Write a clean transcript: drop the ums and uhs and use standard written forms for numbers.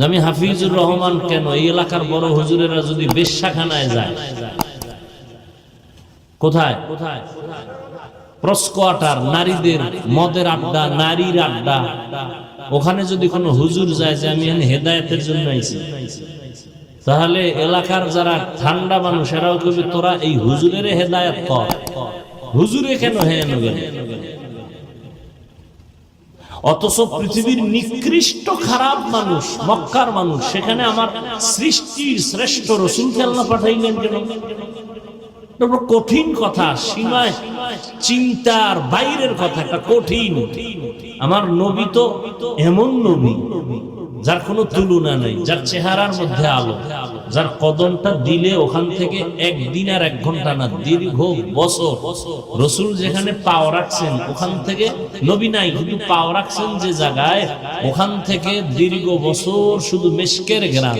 আমি হাফিজুর রহমান কেন এই এলাকার বড় হুজুরেরা যদি বেশ্যাখানায় যায়, কোথায় প্রস্কোয়াটার, নারীদের মদের আড্ডা, নারীর আড্ডা, ওখানে যদি কোনো হুজুর যায় যে আমি হেদায়েতের জন্য আইছি, তাহলে এলাকার যারা ঠান্ডা মানুষ এরাও কবি তোরা এই হুজুরের হেদায়েত কর, হুজুরে কেন হেন গেল। অথচ পৃথিবীর নিকৃষ্ট খারাপ মানুষ মক্কার মানুষ, সেখানে আমার সৃষ্টির শ্রেষ্ঠ রাসূলকে আল্লাহ পাঠাইলেন কেন? কঠিন কথা, সীমায় চিন্তার বাইরের কথা, একটা কঠিন। আমার নবী তো এমন নবী যার কোনো তুলনা নেই, যার চেহারার মধ্যে আলো, যার কদমটা দিলে ওখান থেকে একদিন আর 1 ঘন্টা না, দীর্ঘ বছর রাসূল যেখানে পাও রাখছেন ওখান থেকে, নবী নাই কিন্তু পাও রাখছেন যে জায়গায়, ওখান থেকে দীর্ঘ বছর শুধু মিশকের ঘ্রাণ।